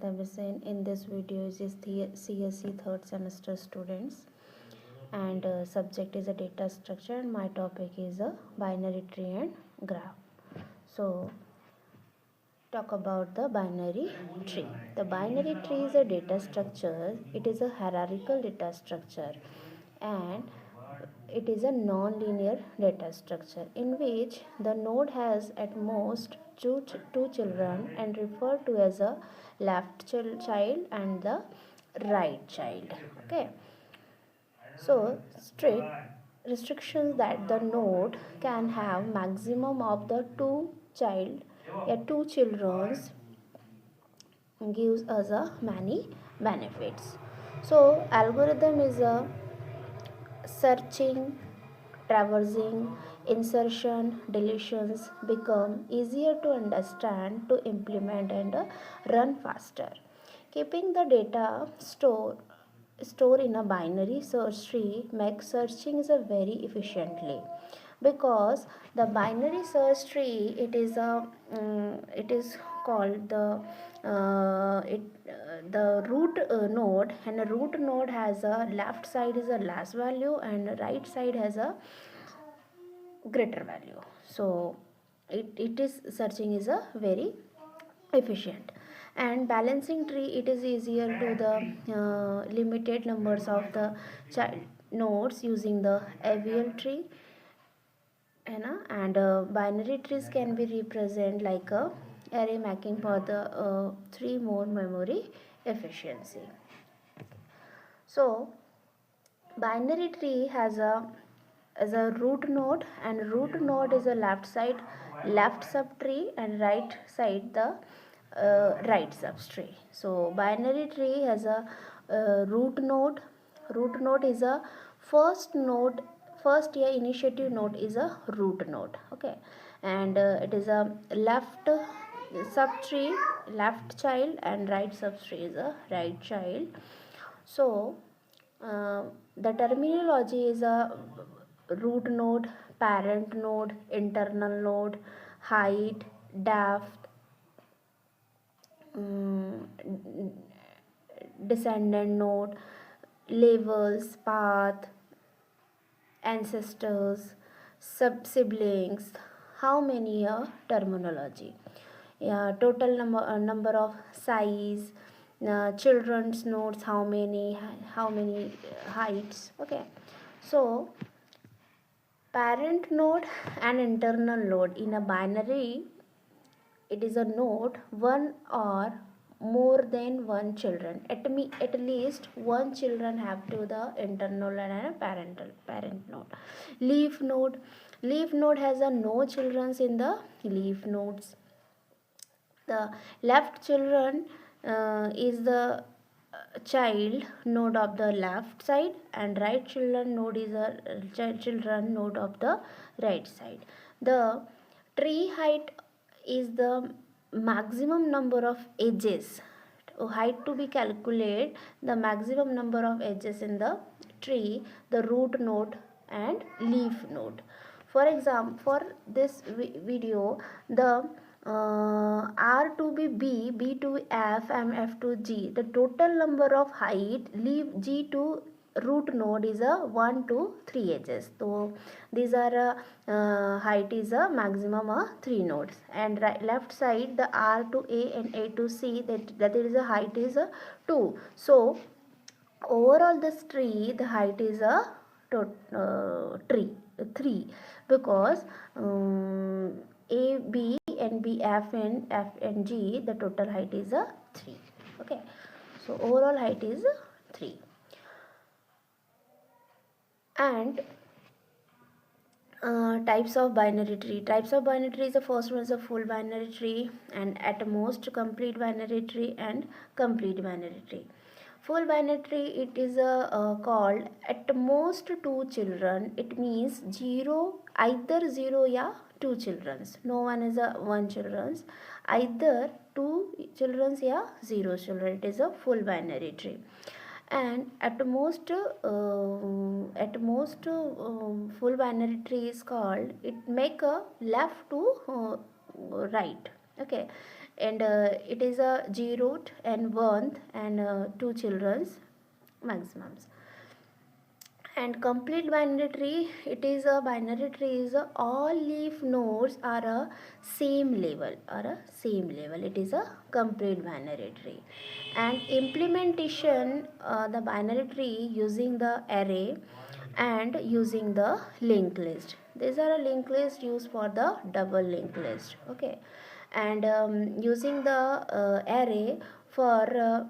Tamisin. In this video is the CSE third semester students, and subject is a data structure, and my topic is a binary tree and graph. So talk about the binary tree. The binary tree is a data structure. It is a hierarchical data structure, and it is a non-linear data structure in which the node has at most two children and referred to as a left child and the right child. Okay, so strict restrictions that the node can have maximum of the two children's gives us a many benefits. So algorithm is a searching, traversing, insertion, deletions become easier to understand, to implement, and run faster. Keeping the data store in a binary search tree makes searching is a very efficiently, because the binary search tree it is called the root node, and a root node has a left side is a last value and right side has a greater value. So it is searching is a very efficient, and balancing tree it is easier to the limited numbers of the child nodes using the AVL tree, and binary trees can be represented like a array making for the 3 more memory efficiency. So binary tree has a root node, and root node is a left subtree, and right side the right subtree. So binary tree has a root node. Root node is a first node, first year initiative node is a root node. Okay, and it is a left subtree, left child, and right subtree is a right child. So the terminology is a root node, parent node, internal node, height, depth, descendant node, levels, path, ancestors, sub siblings. How many terminology? Yeah, total number of size, children's nodes, how many heights. Okay, so parent node and internal node in a binary, it is a node one or more than one children, at least one children have to the internal and a parent node. Leaf node has a no children in the leaf nodes. The left children is the child node of the left side, and right children node is a children node of the right side. The tree height is the maximum number of edges. Height to be calculated, the maximum number of edges in the tree, the root node and leaf node. For example, for this video, the R to be B, B to F, and F to G. The total number of height leave G to root node is a 1 to 3 edges. So these are height is a maximum 3 nodes, and left side the R to A and A to C, that is a height is a 2. So overall this tree the height is a tree 3, because A, B and B, F and G, the total height is a 3. Okay, so overall height is 3. And types of binary tree. Types of binary tree is the first one is a full binary tree, and at most complete binary tree and complete binary tree. Full binary tree, it is called at most 2 children. It means either 0 या 2 children's. No one is a 1 children's. Either 2 children's या 0 children. It is a full binary tree. And at most full binary tree is called, it make a left to right. Okay, and it is a zeroth and 1th and 2 children's maximums. And complete binary tree, it is a binary tree is a, all leaf nodes are a same level, it is a complete binary tree. And implementation, the binary tree using the array and using the linked list. These are a linked list used for the double linked list. Okay, and using the array for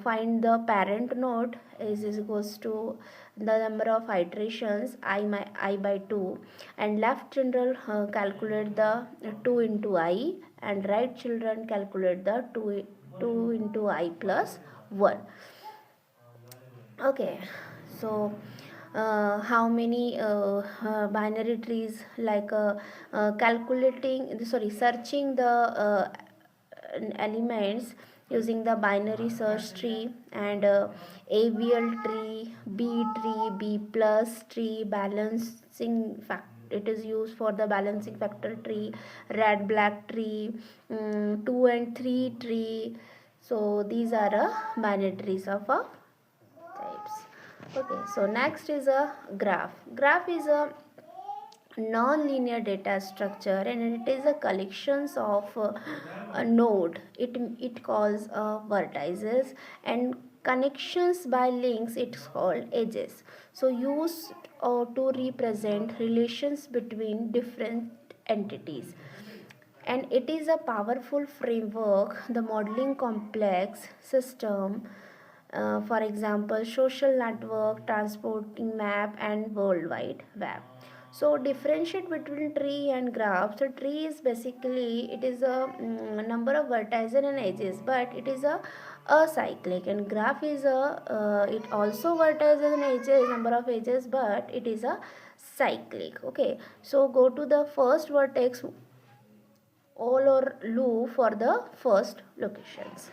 find the parent node is equals to the number of iterations I by 2, and left children calculate the 2 into I, and right children calculate the 2 into I plus 1. Okay, so how many binary trees, like searching the elements using the binary search tree, and ABL tree, B tree, B plus tree, balancing factor, it is used for the balancing factor tree, red black tree, 2 and 3 tree. So these are binary trees of types. Okay, so next is a graph. Graph is a non-linear data structure, and it is a collections of a node. It calls vertices, and connections by links, it's called edges. So used to represent relations between different entities, and it is a powerful framework the modeling complex system, for example social network, transporting map, and world wide web. So differentiate between tree and graph. So tree is basically, it is a number of vertices and edges, but it is a acyclic, and graph is a it also vertices and edges, number of edges, but it is a cyclic. Okay, so go to the first vertex all or loop for the first locations.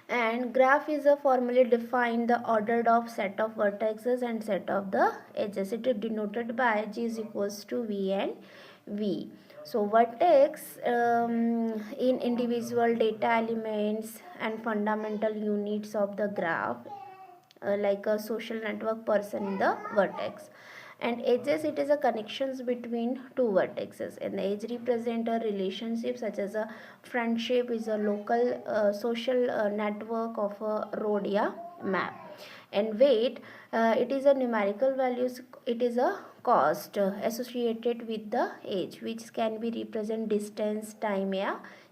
And graph is a formally defined the ordered of set of vertices and set of the edges. It is denoted by G is equals to V and V. So vertex in individual data elements and fundamental units of the graph, like a social network person in the vertex. And edges, it is a connections between two vertices, and the edge represent a relationship such as a friendship is a local social network of a road map. And weight, it is a numerical values, it is a cost associated with the edge, which can be represent distance, time,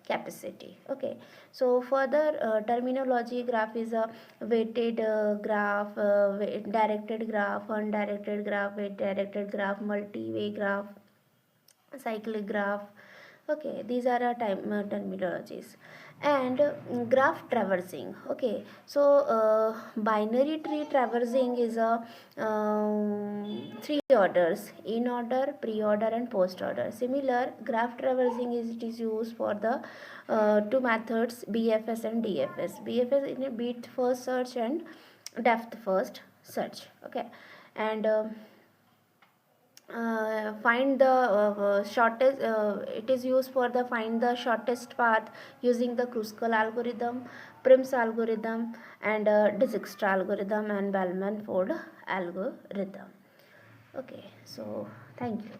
capacity. Okay, so further terminology, graph is a weighted graph, directed graph, undirected graph, weight directed graph, multi-way graph, cyclic graph. Okay, these are our terminologies. And graph traversing. Okay, so binary tree traversing is a three orders: in order, pre-order, and post-order. Similar, graph traversing is, it is used for the two methods, BFS and DFS. BFS in a beat first search and depth first search. Okay, and find the shortest, it is used for the find the shortest path using the Kruskal algorithm, Prim's algorithm, and Dijkstra algorithm, and Bellman Ford algorithm. Okay, so thank you.